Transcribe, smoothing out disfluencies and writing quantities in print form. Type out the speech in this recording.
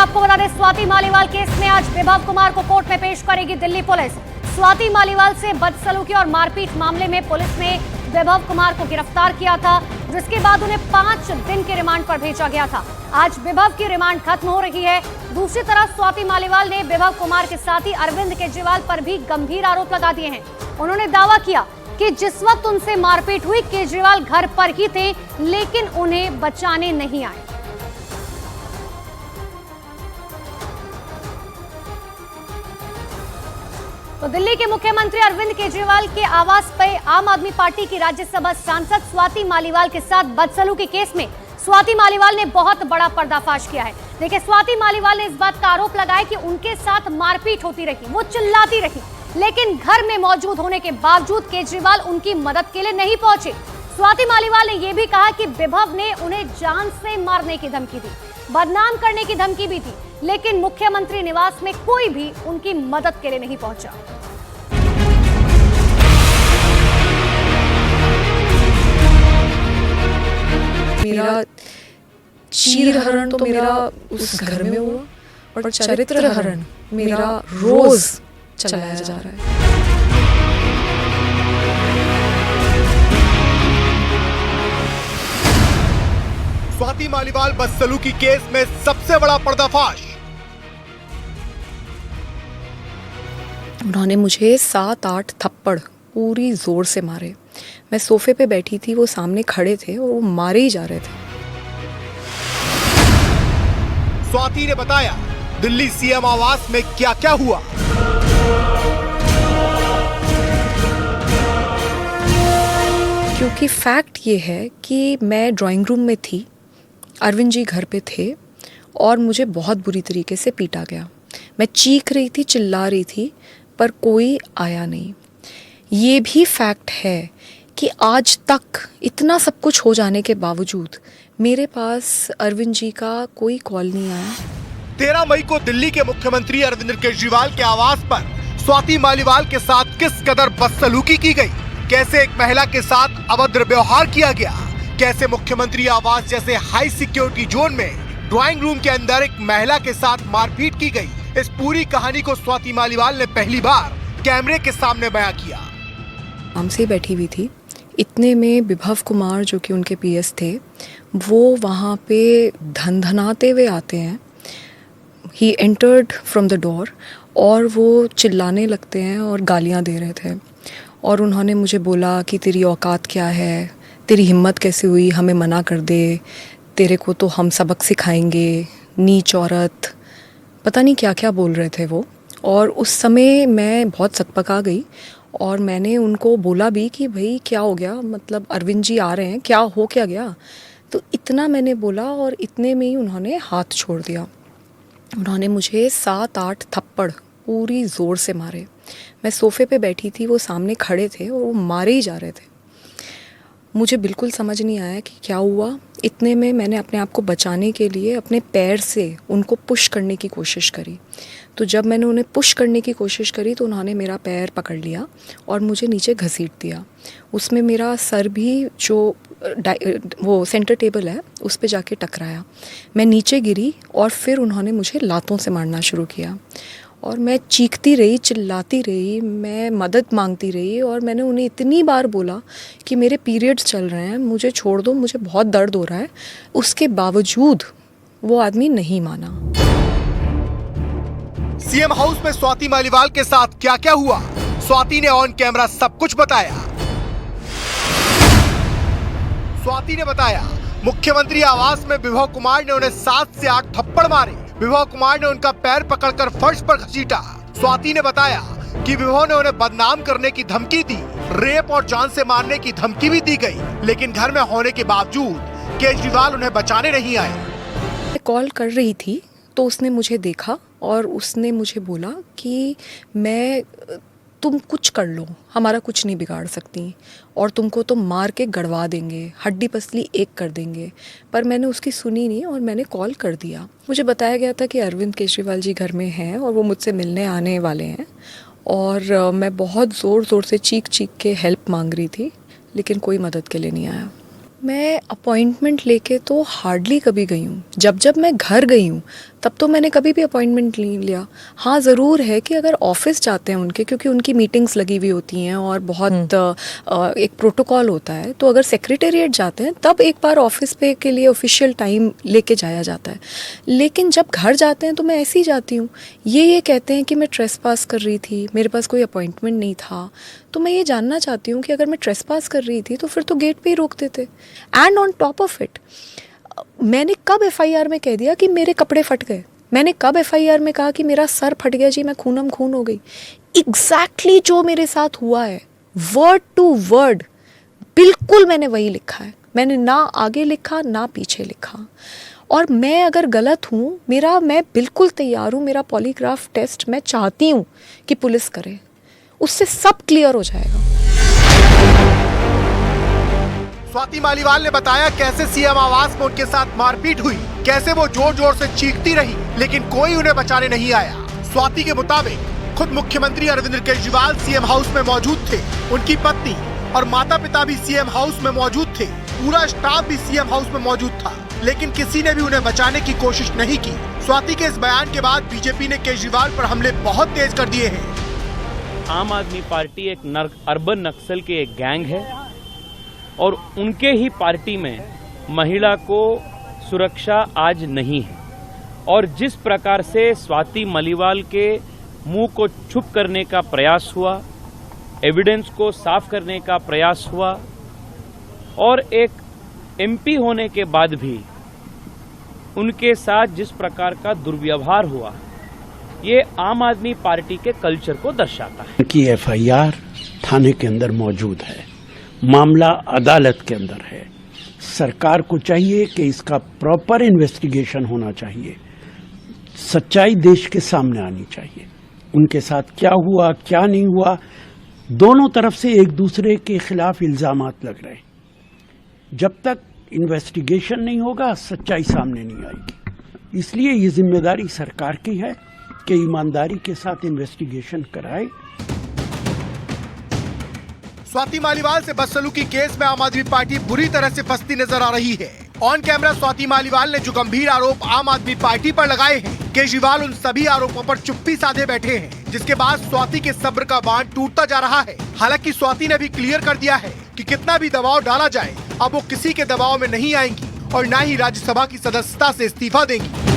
आपको बता दें, स्वाति मालीवाल केस में आज विभव कुमार को कोर्ट में पेश करेगी दिल्ली पुलिस। स्वाति मालीवाल से बदसलूकी और मारपीट मामले में पुलिस ने विभव कुमार को गिरफ्तार किया था, जिसके बाद उन्हें 5 दिन के रिमांड पर भेजा गया था। आज विभव की रिमांड खत्म हो रही है। दूसरी तरफ स्वाति मालीवाल ने विभव कुमार के साथी अरविंद केजरीवाल पर भी गंभीर आरोप लगा दिए हैं। उन्होंने दावा किया कि जिस वक्त उनसे मारपीट हुई, केजरीवाल घर पर ही थे, लेकिन उन्हें बचाने नहीं आए। तो दिल्ली के मुख्यमंत्री अरविंद केजरीवाल के आवास पर आम आदमी पार्टी की राज्यसभा सांसद स्वाति मालीवाल के साथ बदसलूकी केस में स्वाति मालीवाल ने बहुत बड़ा पर्दाफाश किया है। देखिए, स्वाति मालीवाल ने इस बात का आरोप लगाया कि उनके साथ मारपीट होती रही, वो चिल्लाती रही, लेकिन घर में मौजूद होने के बावजूद केजरीवाल उनकी मदद के लिए नहीं पहुंचे। स्वाति मालीवाल ने यह भी कहा कि विभव ने उन्हें जान से मारने की धमकी दी, बदनाम करने की धमकी भी दी, लेकिन मुख्यमंत्री निवास में कोई भी उनकी मदद के लिए नहीं पहुंचा। मेरा चीरहरण तो मेरा उस घर में हुआ, और चरित्र हरण मेरा रोज चलाया जा रहा है। स्वाति मालीवाल बदसलूकी केस में सबसे बड़ा पर्दाफाश। उन्होंने मुझे 7-8 थप्पड़ पूरी जोर से मारे। मैं सोफे पे बैठी थी, वो सामने खड़े थे और वो मारे ही जा रहे थे। स्वाति ने बताया दिल्ली सीएम आवास में क्या क्या हुआ। क्योंकि फैक्ट ये है कि मैं ड्राइंग रूम में थी, अरविंद जी घर पे थे और मुझे बहुत बुरी तरीके से पीटा गया। मैं चीख रही थी, चिल्ला रही थी, पर कोई आया नहीं। ये भी फैक्ट है कि आज तक इतना सब कुछ हो जाने के बावजूद मेरे पास अरविंद जी का कोई कॉल नहीं आया। 13 मई को दिल्ली के मुख्यमंत्री अरविंद केजरीवाल के आवास पर स्वाति मालीवाल के साथ किस कदर बदसलूकी की गई, कैसे एक महिला के साथ अभद्र व्यवहार किया गया, कैसे मुख्यमंत्री आवास जैसे हाई सिक्योरिटी जोन में ड्राइंग रूम के अंदर एक महिला के साथ मारपीट की गई, इस पूरी कहानी को स्वाति मालीवाल ने पहली बार कैमरे के सामने बयां किया। आराम से बैठी हुई थी, इतने में विभव कुमार जो कि उनके पीएस थे, वो वहाँ पे धनधनाते हुए आते हैं। He entered from the door और वो चिल्लाने लगते हैं और गालियाँ दे रहे थे। और उन्होंने मुझे बोला कि तेरी औकात क्या है, तेरी हिम्मत कैसे हुई हमें मना कर दे, तेरे को तो हम सबक सिखाएंगे, नीच औरत, पता नहीं क्या क्या बोल रहे थे वो। और उस समय मैं बहुत सकपका गई और मैंने उनको बोला भी कि भाई क्या हो गया, मतलब अरविंद जी आ रहे हैं, क्या हो क्या गया। तो इतना मैंने बोला और इतने में ही उन्होंने हाथ छोड़ दिया। उन्होंने मुझे 7-8 थप्पड़ पूरी ज़ोर से मारे। मैं सोफे पे बैठी थी, वो सामने खड़े थे और वो मारे ही जा रहे थे। मुझे बिल्कुल समझ नहीं आया कि क्या हुआ। इतने में मैंने अपने आप को बचाने के लिए अपने पैर से उनको पुश करने की कोशिश करी। तो जब मैंने उन्हें पुश करने की कोशिश करी तो उन्होंने मेरा पैर पकड़ लिया और मुझे नीचे घसीट दिया। उसमें मेरा सर भी, जो वो सेंटर टेबल है, उस पे जाके टकराया। मैं नीचे गिरी और फिर उन्होंने मुझे लातों से मारना शुरू किया और मैं चीखती रही, चिल्लाती रही, मैं मदद मांगती रही और मैंने उन्हें इतनी बार बोला कि मेरे पीरियड्स चल रहे हैं, मुझे छोड़ दो, मुझे बहुत दर्द हो रहा है। उसके बावजूद वो आदमी नहीं माना। सीएम हाउस में स्वाति मालीवाल के साथ क्या क्या हुआ, स्वाति ने ऑन कैमरा सब कुछ बताया। स्वाति ने बताया मुख्यमंत्री आवास में विभव कुमार ने उन्हें 7 से 8 थप्पड़ मारे। विभव कुमार ने उनका पैर पकड़कर फर्श पर घसीटा। स्वाति ने बताया कि विभव ने उन्हें बदनाम करने की धमकी दी, रेप और जान से मारने की धमकी भी दी गई, लेकिन घर में होने के बावजूद केजरीवाल उन्हें बचाने नहीं आए। मैं कॉल कर रही थी तो उसने मुझे देखा और उसने मुझे बोला कि तुम कुछ कर लो, हमारा कुछ नहीं बिगाड़ सकती और तुमको तो मार के गड़वा देंगे, हड्डी पसली एक कर देंगे। पर मैंने उसकी सुनी नहीं और मैंने कॉल कर दिया। मुझे बताया गया था कि अरविंद केजरीवाल जी घर में हैं और वो मुझसे मिलने आने वाले हैं और मैं बहुत ज़ोर ज़ोर से चीख चीख के हेल्प मांग रही थी, लेकिन कोई मदद के लिए नहीं आया। मैं अपॉइंटमेंट लेके तो हार्डली कभी गई हूँ। जब मैं घर गई हूँ तब तो मैंने कभी भी अपॉइंटमेंट नहीं लिया। हाँ, ज़रूर है कि अगर ऑफिस जाते हैं उनके, क्योंकि उनकी मीटिंग्स लगी हुई होती हैं और बहुत एक प्रोटोकॉल होता है, तो अगर सेक्रेटेरिएट जाते हैं तब एक बार ऑफिस पे के लिए ऑफिशियल टाइम लेके जाया जाता है। लेकिन जब घर जाते हैं तो मैं ऐसे ही जाती हूँ। ये कहते हैं कि मैं ट्रेसपास कर रही थी, मेरे पास कोई अपॉइंटमेंट नहीं था। तो मैं ये जानना चाहती हूँ कि अगर मैं ट्रेसपास कर रही थी तो फिर तो गेट पे ही रोक देते। And on top of it, मैंने कब एफआईआर में कह दिया कि मेरे कपड़े फट गए? मैंने कब एफआईआर में कहा कि मेरा सर फट गया जी, मैं खूनम खून हो गई? एग्जैक्टली जो मेरे साथ हुआ है, वर्ड टू वर्ड बिल्कुल मैंने वही लिखा है। मैंने ना आगे लिखा ना पीछे लिखा। और मैं अगर गलत हूँ, मैं बिल्कुल तैयार हूँ, मेरा पॉलीग्राफ टेस्ट मैं चाहती हूँ कि पुलिस करे, उससे सब क्लियर हो जाएगा। स्वाति मालीवाल ने बताया कैसे सीएम आवास में उनके साथ मारपीट हुई, कैसे वो जोर जोर से चीखती रही लेकिन कोई उन्हें बचाने नहीं आया। स्वाति के मुताबिक खुद मुख्यमंत्री अरविंद केजरीवाल सीएम हाउस में मौजूद थे, उनकी पत्नी और माता पिता भी सीएम हाउस में मौजूद थे, पूरा स्टाफ भी सीएम हाउस में मौजूद था, लेकिन किसी ने भी उन्हें बचाने की कोशिश नहीं की। स्वाति के इस बयान के बाद बीजेपी ने केजरीवाल पर हमले बहुत तेज कर दिए हैं। आम आदमी पार्टी एक अर्बन नक्सल के एक गैंग है और उनके ही पार्टी में महिला को सुरक्षा आज नहीं है। और जिस प्रकार से स्वाति मालीवाल के मुंह को चुप करने का प्रयास हुआ, एविडेंस को साफ करने का प्रयास हुआ और एक एमपी होने के बाद भी उनके साथ जिस प्रकार का दुर्व्यवहार हुआ, ये आम आदमी पार्टी के कल्चर को दर्शाता है। उनकी एफआईआर थाने के अंदर मौजूद है, मामला अदालत के अंदर है। सरकार को चाहिए कि इसका प्रॉपर इन्वेस्टिगेशन होना चाहिए, सच्चाई देश के सामने आनी चाहिए। उनके साथ क्या हुआ क्या नहीं हुआ, दोनों तरफ से एक दूसरे के खिलाफ इल्जामात लग रहे हैं। जब तक इन्वेस्टिगेशन नहीं होगा सच्चाई सामने नहीं आएगी। इसलिए ये जिम्मेदारी सरकार की है कि ईमानदारी के साथ इन्वेस्टिगेशन कराए। स्वाति मालीवाल से बदसलूकी केस में आम आदमी पार्टी बुरी तरह से फंसती नजर आ रही है। ऑन कैमरा स्वाति मालीवाल ने जो गंभीर आरोप आम आदमी पार्टी पर लगाए हैं, केजरीवाल उन सभी आरोपों पर चुप्पी साधे बैठे हैं, जिसके बाद स्वाति के सब्र का बांध टूटता जा रहा है। हालांकि स्वाति ने भी क्लियर कर दिया है कि कितना भी दबाव डाला जाए अब वो किसी के दबाव में नहीं आएंगी और न ही राज्यसभा की सदस्यता से इस्तीफा देंगी।